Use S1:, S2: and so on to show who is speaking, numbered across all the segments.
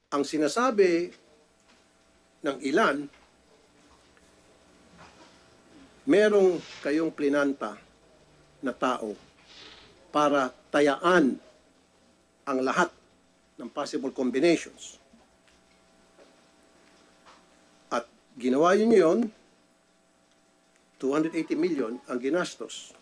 S1: Ang sinasabi ng ilan, merong kayong plinanta na tao para tayaan ang lahat ng possible combinations. At ginawa yun yun, 280 million ang ginastos.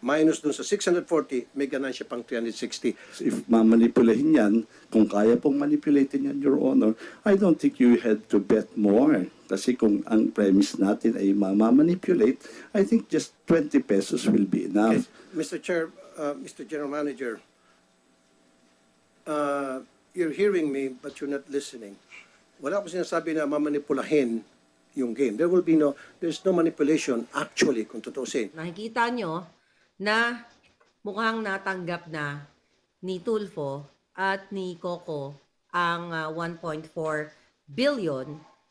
S1: Minus dun sa 640, may ganansya pang 360.
S2: If mamanipulahin yan, kung kaya pong manipulatin yan, Your Honor, I don't think you had to bet more. Kasi kung ang premise natin ay mamamanipulate, I think just 20 pesos will be enough.
S1: Okay. Mr. Chair, Mr. General Manager, you're hearing me but you're not listening. Wala akong sinasabi na mamanipulahin yung game. There's no manipulation actually, kung tutusin.
S3: Nakikita nyo na mukhang natanggap na ni Tulfo at ni Coco ang 1.4 billion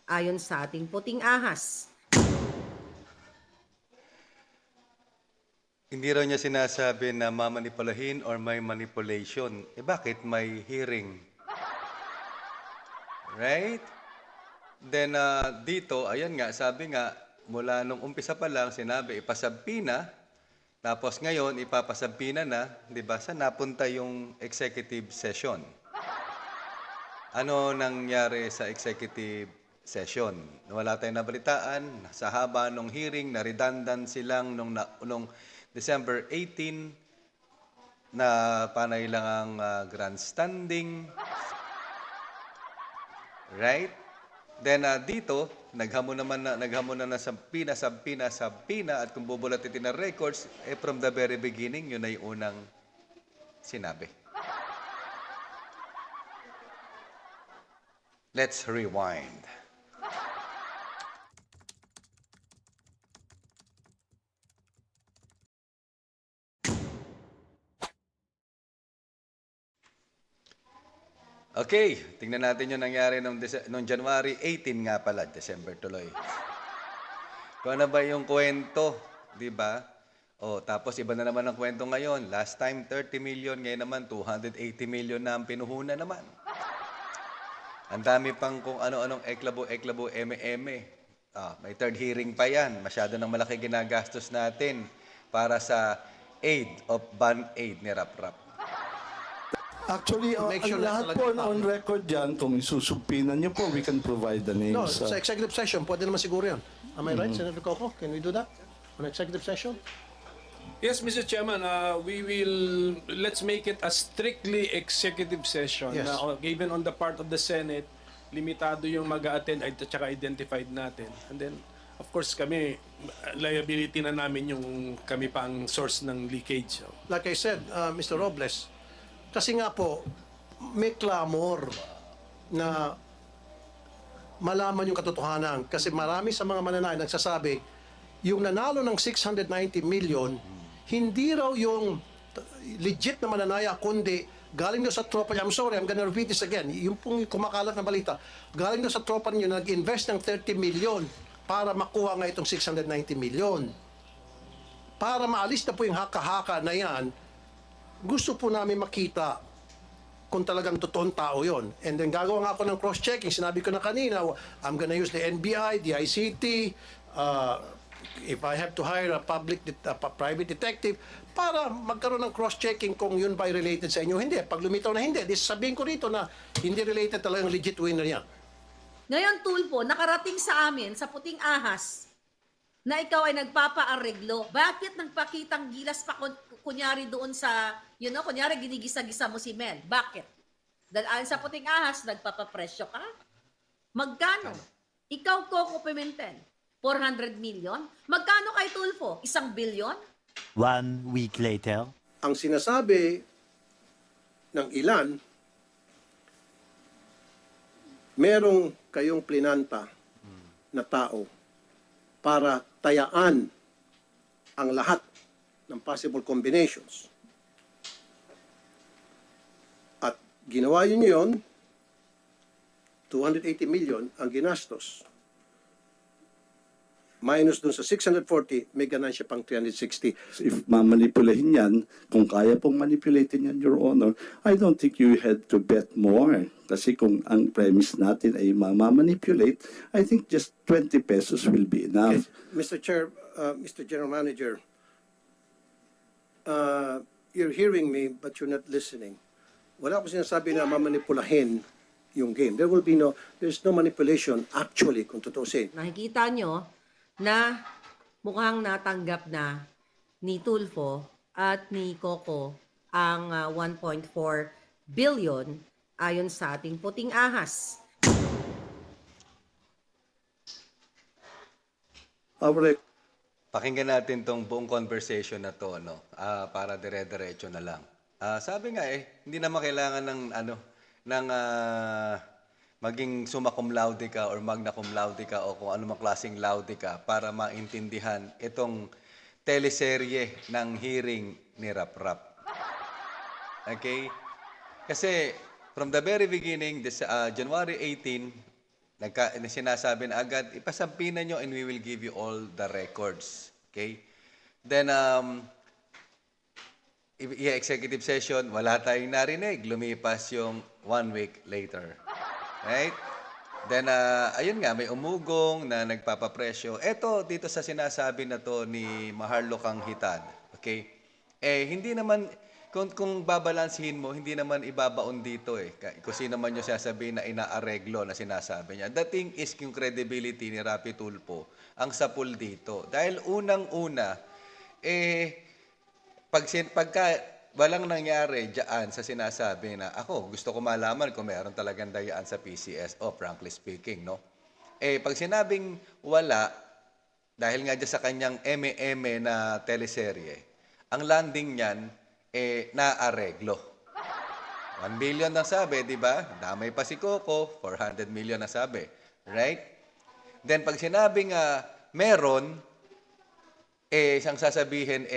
S3: ayon sa ating puting ahas.
S4: Hindi raw niya sinasabi na mamanipulahin or may manipulation. Eh bakit may hearing? Right? Then dito, ayan nga, sabi nga, mula nung umpisa pa lang, sinabi, ipasabpina. Tapos ngayon, ipapasabpina na, di ba? Saan napunta yung executive session? Ano nangyari sa executive session? Wala tayong nabalitaan. Sa haba ng hearing, na-redundant silang nung December 18 na panay lang ang grandstanding. Right? Then dito, naghamon na na sa pina at kung bubulatitin na records, from the very beginning, yun ay unang sinabi. Let's rewind. Okay, tingnan natin yung nangyari nung January 18 nga pala, December tuloy. Kung ano ba yung kwento, di ba? O, tapos iba na naman ang kwento ngayon. Last time, 30 million, ngayon naman, 280 million na ang pinuhunan naman. Ang dami pang kung ano-anong eklabo, eme-eme. May third hearing pa yan. Masyado nang malaki ginagastos natin para sa aid of ban-aid ni Rap-Rap.
S2: Actually,
S1: Make sure
S2: ang
S1: na
S2: lahat
S1: talaga-
S2: po on record yan, kung isusumpinan niyo po, we can provide the
S1: No,
S2: names.
S1: sa executive session, pwede naman siguro yan. Am I right, Senator Coco? Can we do that? On executive session?
S5: Yes, Mr. Chairman, let's make it a strictly executive session.
S1: Yes.
S5: Given on the part of the Senate, limitado yung mag-attend at saka identified natin. And then, of course, kami, liability na namin yung kami pa ang source ng leakage.
S1: Like I said, Mr. Robles, kasi nga po, may clamor na malaman yung katotohanan. Kasi marami sa mga mananayan nagsasabi, yung nanalo ng 690 million, hindi raw yung legit na mananaya, kundi galing daw sa tropa niya. I'm sorry, I'm gonna repeat this again. Yung pong kumakalat na balita, galing daw sa tropa niyo nag-invest ng 30 million para makuha nga itong 690 million. Para maalis na po yung haka-haka na yan, gusto po namin makita kung talagang totoong tao yon. And then gagawa nga ako ng cross-checking. Sinabi ko na kanina, I'm gonna use the NBI, the ICT, if I have to hire a private detective, para magkaroon ng cross-checking kung yun ba ay related sa inyo. Hindi. Pag lumitaw na hindi, sabihin ko rito na hindi related talagang legit winner yan.
S3: Ngayon, Tulfo, nakarating sa amin sa puting ahas na ikaw ay nagpapaareglo. Bakit nagpakitang gilas pa kunyari doon sa, kunyari ginigisa-gisa mo si Mel? Bakit? Dahil ayon sa puting ahas, nagpapapresyo ka? Magkano? Ikaw, Coco Pimentel, 400 million? Magkano kay Tulfo? 1 billion?
S6: 1 week later.
S1: Ang sinasabi ng ilan, merong kayong plinanta na tao para tayaan ang lahat ng possible combinations. At ginawa yun yun, 280 million ang ginastos. minus dun sa 640, may ganansya pang 360.
S2: If mamanipulahin yan, kung kaya pong manipulatin yan, Your Honor, I don't think you had to bet more. Kasi kung ang premise natin ay mamanipulate, I think just 20 pesos will be enough.
S1: Okay. Mr. Chair, Mr. General Manager, you're hearing me but you're not listening. Wala akong sinasabi na mamanipulahin yung game. There's no manipulation actually, kung tutusin.
S3: Nakikita nyo na mukhang natanggap na ni Tulfo at ni Coco ang 1.4 billion ayon sa ating puting ahas.
S2: Our
S4: Pakinggan natin tong buong conversation na to, no? Para dire-diretso na lang. Sabi nga hindi naman kailangan ng maging summa cum laude ka or magna cum laude ka o kung ano mang klaseng laude ka para maintindihan itong teleserye ng hearing ni Rap. Okay? Kasi from the very beginning, this January 18, sinasabi na agad, ipasampinan nyo and we will give you all the records. Okay? Then, executive session, wala tayong narinig. Lumipas yung 1 week later. Right? Then, ayun nga, may umugong na nagpapapresyo. Eto, dito sa sinasabi na to ni Maharlo Kanghitan. Okay? Hindi naman, kung babalansihin mo, hindi naman ibabaon dito Kung sino man yung sasabihin na inaareglo na sinasabi niya. The thing is yung credibility ni Rapi Tulfo ang sapul dito. Dahil unang-una, pagka walang nangyari dyan sa sinasabi na ako, gusto ko malaman kung meron talagang dayaan sa PCS. Frankly speaking, no? Pag sinabing wala, dahil nga dyan sa kanyang eme-eme na teleserye, ang landing niyan, naareglo. 1 billion na sabi, di ba? Damay pa si Coco, 400 million na sabi. Right? Then pag sinabing meron, siyang sasabihin,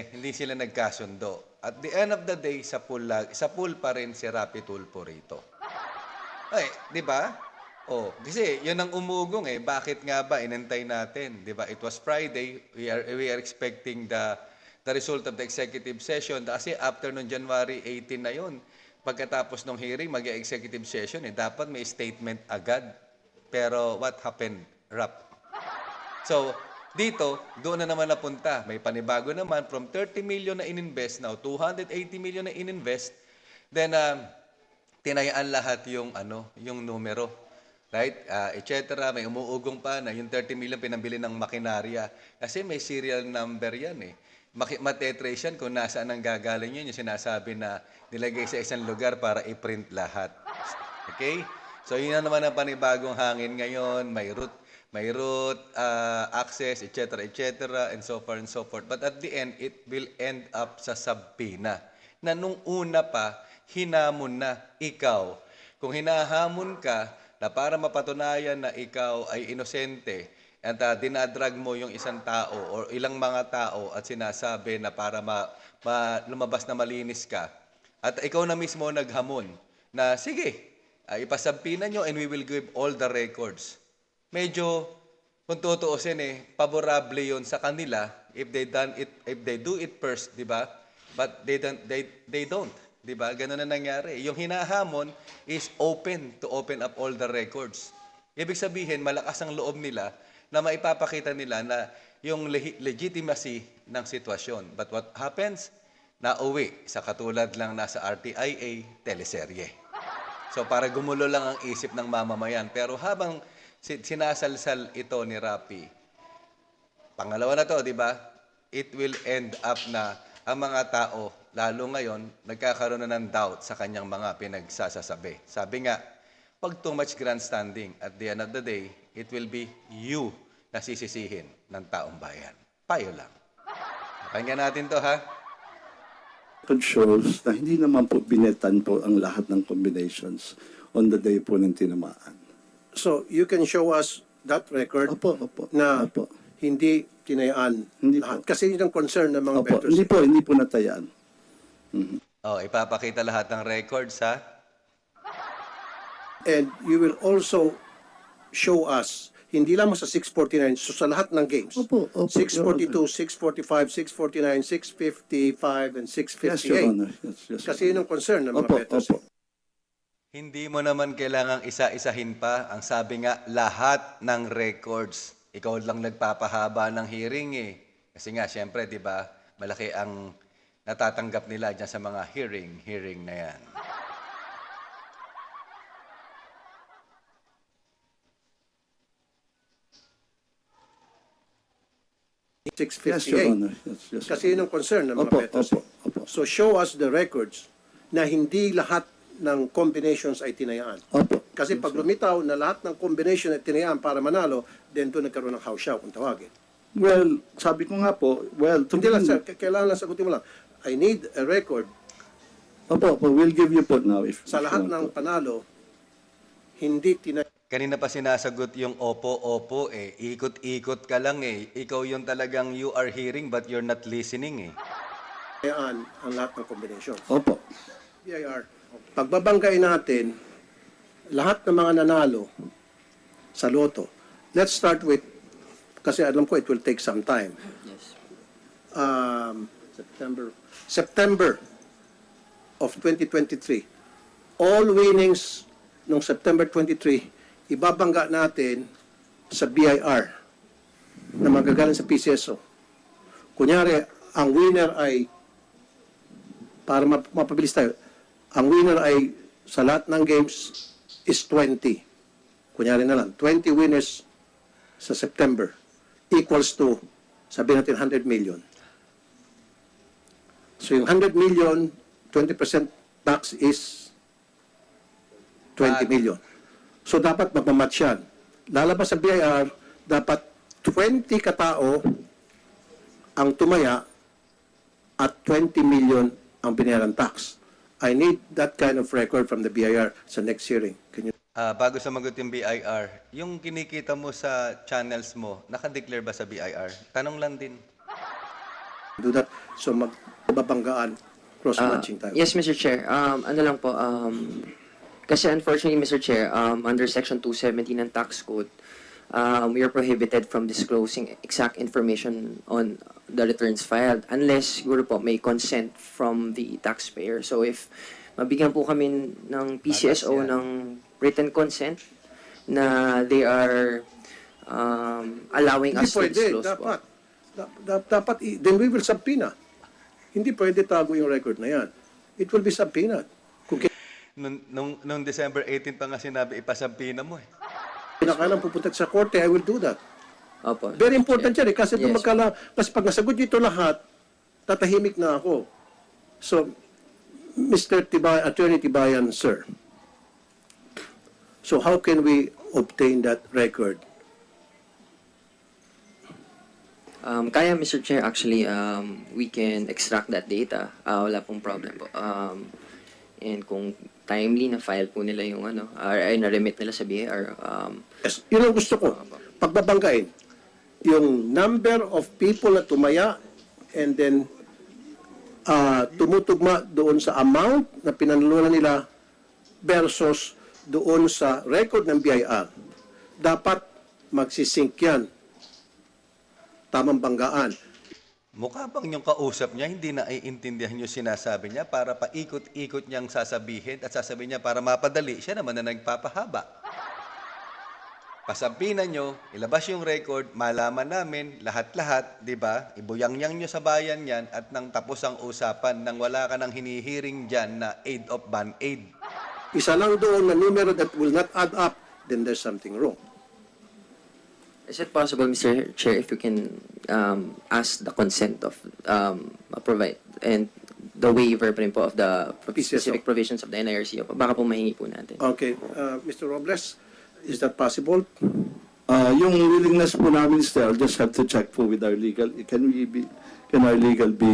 S4: hindi sila nagkasundo. At the end of the day, sa pool pa rin si Rapi Tulfo rito. Di ba? Kasi yun ang umugong Bakit nga ba inantay natin? Di ba? It was Friday. We are expecting the result of the executive session. Kasi after nung January 18 na yun, pagkatapos ng hearing, mag-executive session, dapat may statement agad. Pero what happened? Rap. So, dito, doon na naman napunta. May panibago naman from 30 million na ininvest, now 280 million na ininvest. Then, tinayaan lahat yung numero. Right? Etc. May umuugong pa na yung 30 million pinambili ng makinarya. Kasi may serial number yan matetrace yan kung nasaan ang gagaling yun, yung sinasabi na nilagay sa isang lugar para i-print lahat. Okay? So, yun na naman ang panibagong hangin ngayon. May route, access, etc., and so far and so forth. But at the end, it will end up sa subpoena na nung una pa, hinamon na ikaw. Kung hinahamon ka na para mapatunayan na ikaw ay inosente, at dinadrag mo yung isang tao o ilang mga tao at sinasabi na para lumabas na malinis ka. At ikaw na mismo naghamon na, sige, ipasabpina nyo and we will give all the records. Medyo, kung tutuusin favorable yon sa kanila if they do it first, di ba? But they don't. Di ba? Ganun na nangyari. Yung hinahamon is open to open up all the records. Ibig sabihin, malakas ang loob nila na maipapakita nila na yung legitimacy ng sitwasyon. But what happens? Nauwi sa katulad lang nasa RTIA teleserye. So para gumulo lang ang isip ng mamamayan. Pero habang sinasalsal ito ni Rapi, pangalawa na to, di ba? It will end up na ang mga tao, lalo ngayon, nagkakaroon na ng doubt sa kanyang mga pinagsasasabi. Sabi nga, pag too much grandstanding, at the end of the day, it will be you na sisisihin ng taong bayan. Payo lang. Pakinggan natin to, ha?
S2: It shows na hindi naman po binetan po ang lahat ng combinations on the day po ng tinamaan.
S1: So, you can show us that record
S2: Opo.
S1: na
S2: Opo.
S1: hindi tinayaan
S2: Hindi
S1: lahat.
S2: po.
S1: Kasi yun ang concern ng mga
S2: Opo.
S1: vendors.
S2: Hindi po natayaan.
S4: Ipapakita lahat ng records, ha?
S1: And you will also show us Hindi lamang sa 649, so sa lahat ng games.
S2: Opo,
S1: 642, 645, 649, 655, and
S2: Yes, Your
S1: 658.
S2: Honor. Yes,
S1: Kasi yun ang concern ng mga
S2: Opo,
S1: bettors.
S2: opo.
S4: Hindi mo naman kailangang isa-isahin pa. Ang sabi nga, lahat ng records. Ikaw lang nagpapahaba ng hearing eh. Kasi nga, syempre, di ba, malaki ang natatanggap nila dyan sa mga hearing na yan.
S2: Yes,
S1: 658.
S2: Your Honor. Yes,
S1: Kasi yun ang concern ng mga
S2: Opo,
S1: bettors.
S2: opo.
S1: So show us the records na hindi lahat ng combinations ay tinayaan.
S2: Opo.
S1: Kasi pag lumitaw na lahat ng combination ay tinayaan para manalo, then doon nagkaroon ng house show kung tawagin.
S2: Well, sabi ko nga po, to
S1: Hindi lang,
S2: begin-
S1: sir. Kailangan lang sagutin mo lang. I need a record
S2: Opo, we'll give you po now if
S1: sa
S2: if you
S1: lahat
S2: want
S1: ng
S2: po.
S1: panalo, hindi tinayaan.
S4: Kanina pa sinasagot yung opo eh. Ikot-ikot ka lang eh. Ikaw yung talagang you are hearing but you're not listening eh.
S1: ang lahat ng combinations.
S2: Opo.
S1: BIR, pagbabanggain natin lahat ng mga nanalo sa loto. Let's start with, kasi alam ko it will take some time.
S7: Yes.
S1: September of 2023. All winnings noong September 23, ibabangga natin sa BIR na magagaling sa PCSO. Kunyari, ang winner ay, para mapabilis tayo, ang winner ay sa lahat ng games is 20. Kunyari na lang, 20 winners sa September equals to, sabihin natin, 100 million. So yung 100 million, 20% tax is 20 million. So dapat magmamatch yan. Lalabas sa BIR, dapat 20 katao ang tumaya at 20 million ang binayaran tax. I need that kind of record from the BIR sa next hearing. Can you
S4: Bago sumagot yung BIR, yung kinikita mo sa channels mo, nakadeclare ba sa BIR? Tanong lang din.
S1: do that? So magbabanggaan, cross-matching tayo.
S7: Yes, Mr. Chair. Ano lang po, kasi unfortunately, Mr. Chair, under Section 270 ng Tax Code, we are prohibited from disclosing exact information on the returns filed unless siguro po may consent from the taxpayer. So if mabigyan po kami ng PCSO
S4: Batas yan.
S7: ng written consent na they are allowing
S1: Hindi
S7: us to
S1: pwede,
S7: disclose
S1: dapat.
S7: po.
S1: Dapat, then we will subpoena. Hindi pwede tago yung record na yan. It will be subpoenaed. Kung
S4: Nung December 18 pa nga sinabi, ipasampina mo eh.
S1: kinakailan pupunta sa korte, I will do that.
S7: Opo.
S1: Very important yan eh, kasi
S7: Yes.
S1: kasi pag nasagot nyo ito lahat, tatahimik na ako. So, Mr. Attorney Tibayan, sir, so how can we obtain that record?
S7: Kaya, Mr. Chair, actually, we can extract that data. Wala pong problem po. And kung timely na file po nila yung ay na-remit nila sa BIR,
S1: Yes, yun ang gusto ko. Pagbabanggain, yung number of people na tumaya and then tumutugma doon sa amount na pinanalunan nila versus doon sa record ng BIR. Dapat magsisync yan. Tamang banggaan.
S4: Mukha bang yung kausap niya hindi na iintindihan yung sinasabi niya para paikot-ikot niyang sasabihin at sasabihin niya para mapadali, siya naman na nagpapahaba. Pasabihin nyo, ilabas yung record, malaman namin lahat-lahat, di ba? Ibuyangyang nyo sa bayan yan at nang tapos ang usapan nang wala ka nang hinihiring dyan na aid of ban-aid.
S1: Isa lang doon na numero that will not add up, then there's something wrong.
S7: is it possible, Mr. Chair, if you can ask the consent of provide and the waiver pa rin po of the
S1: PCSO.
S7: specific provisions of the NIRC? Baka po mahingi po natin.
S1: Okay, Mr. Robles, is that possible?
S2: Yung willingness po namin, still, I'll just have to check po with our legal. Can our legal be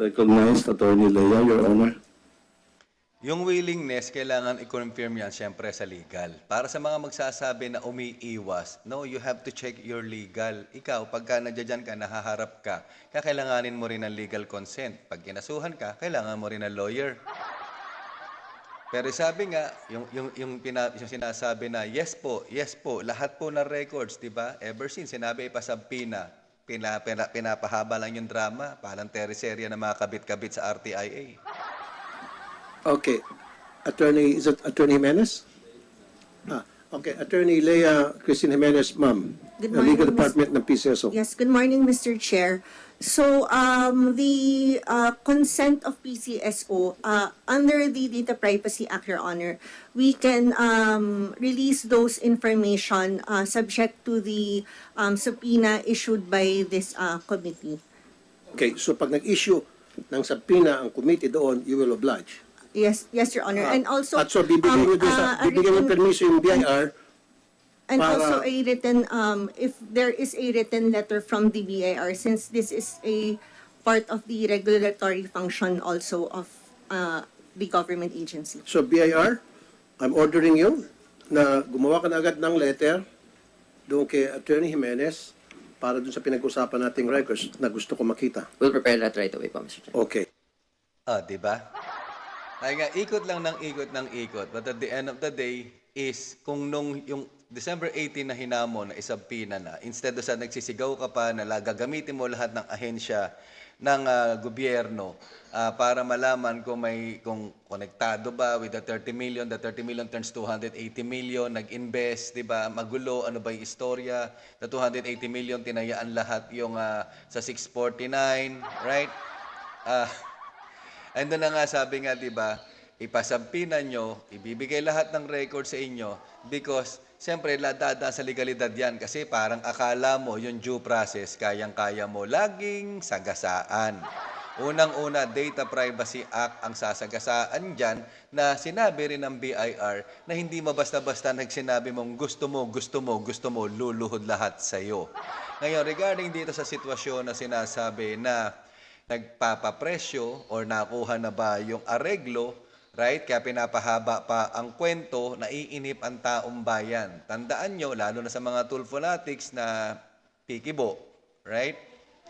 S2: recognized, Attorney Lea, Your Honor?
S4: Yung willingness, kailangan i-confirm yan siyempre sa legal. Para sa mga magsasabi na umiiwas, no, you have to check your legal. Ikaw, pagka nandiyan ka, nahaharap ka, kailanganin mo rin ng legal consent. Pag kinasuhan ka, kailangan mo rin ng lawyer. Pero sabi nga, yung sinasabi na, yes po, lahat po ng records, di ba? Ever since, sinabi ipasabpina, pinapahaba lang yung drama, parang teleserye na mga kabit-kabit sa RTIA.
S1: Okay. Attorney, is it Attorney Jimenez? Okay. Attorney Leah Christine Jimenez, ma'am.
S8: Good
S1: The Legal
S8: morning,
S1: Department ng PCSO.
S8: Yes, good morning, Mr. Chair. So, the consent of PCSO, under the Data Privacy Act, Your Honor, we can release those information subject to the subpoena issued by this committee.
S1: Okay. So pag nag-issue ng subpoena ang committee doon, you will oblige.
S8: Yes, Your Honor. And also,
S1: At so bibigyan mo dun sa,
S8: a
S1: bibigyan mo
S8: written-
S1: permiso yung BIR.
S8: And
S1: para-
S8: also a written, if there is a written letter from the BIR, since this is a part of the regulatory function also of the government agency.
S1: So BIR, I'm ordering you na gumawa ka na agad ng letter doon kay Attorney Jimenez para doon sa pinag-usapan nating records na gusto ko makita.
S7: We'll prepare that right away po, Mr. Chair.
S1: Okay.
S4: Di ba? Ay nga, ikot lang ng ikot. But at the end of the day is kung nung yung December 18 na hinamon na isabpina na, instead sa nagsisigaw ka pa na gagamitin mo lahat ng ahensya ng gobyerno para malaman kung konektado ba with the 30 million, the 30 million turns 280 million, nag-invest, di ba? Magulo, ano ba yung istorya? The 280 million, tinayaan lahat yung sa 649, right? And doon na nga sabi nga, di ba, ipasabpina nyo, ibibigay lahat ng record sa inyo because, siyempre, dadaan sa legalidad yan kasi parang akala mo yung due process, kayang-kaya mo laging sagasaan. Unang-una, Data Privacy Act ang sasagasaan dyan na sinabi rin ng BIR na hindi mo basta-basta nagsinabi mong gusto mo, luluhod lahat sa'yo. Ngayon, regarding dito sa sitwasyon na sinasabi na nagpapapresyo or nakuha na ba yung areglo, right? Kaya pinapahaba pa ang kwento, naiinip ang taong bayan. Tandaan nyo, lalo na sa mga tulfonatics na pikibo, right?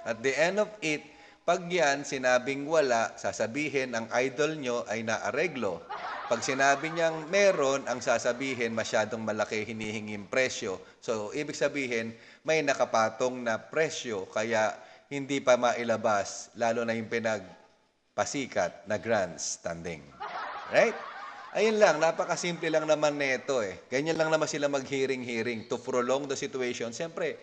S4: At the end of it, pag yan sinabing wala, sasabihin ang idol nyo ay naareglo. Pag sinabi niyang meron, ang sasabihin masyadong malaki hinihinging presyo. So, ibig sabihin, may nakapatong na presyo, kaya hindi pa mailabas, lalo na yung pinagpasikat na grandstanding. Right? Ayun lang, napakasimple lang naman nito eh. Ganyan lang naman sila mag-hearing to prolong the situation. Siyempre,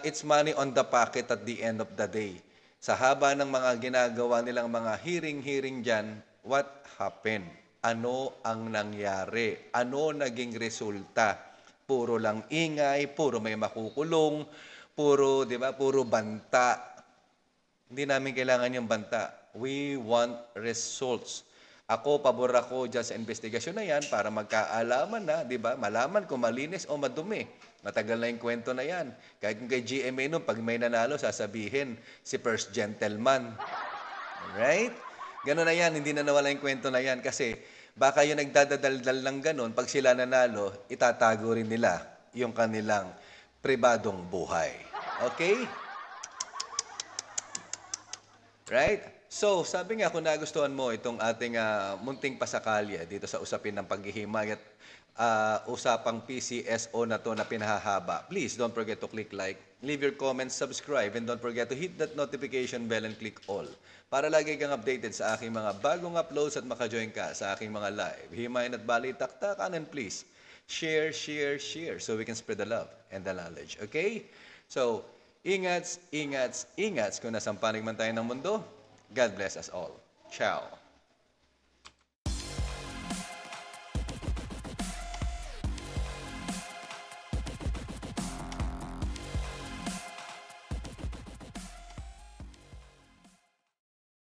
S4: it's money on the pocket at the end of the day. Sa haba ng mga ginagawa nilang mga hearing dyan, what happened? Ano ang nangyari? Ano naging resulta? Puro lang ingay, puro may makukulong, puro, di ba, puro banta. Hindi namin kailangan yung banta. We want results. Ako, pabor ako dyan sa investigasyon na yan para magkaalaman na, di ba? Malaman kung malinis o madumi. Matagal na yung kwento na yan. Kahit kung kay GMA nun, pag may nanalo, sasabihin, si first gentleman. Right? Ganun na yan, hindi na nawala yung kwento na yan. Kasi baka yung nagdadaldal ng ganun, pag sila nanalo, itatago rin nila yung kanilang pribadong buhay. Okay? Right? So, sabi nga kung nagustuhan mo itong ating munting pasakalya dito sa usapin ng paghihimay at usapang PCSO na to na pinahahaba, please don't forget to click like, leave your comments, subscribe, and don't forget to hit that notification bell and click all para lagi kang updated sa aking mga bagong uploads at makajoin ka sa aking mga live. Himayin at balitaktakan, and please, share so we can spread the love and the knowledge. Okay? So, ingats kung nasang panig man tayo ng mundo. God bless us all. Ciao.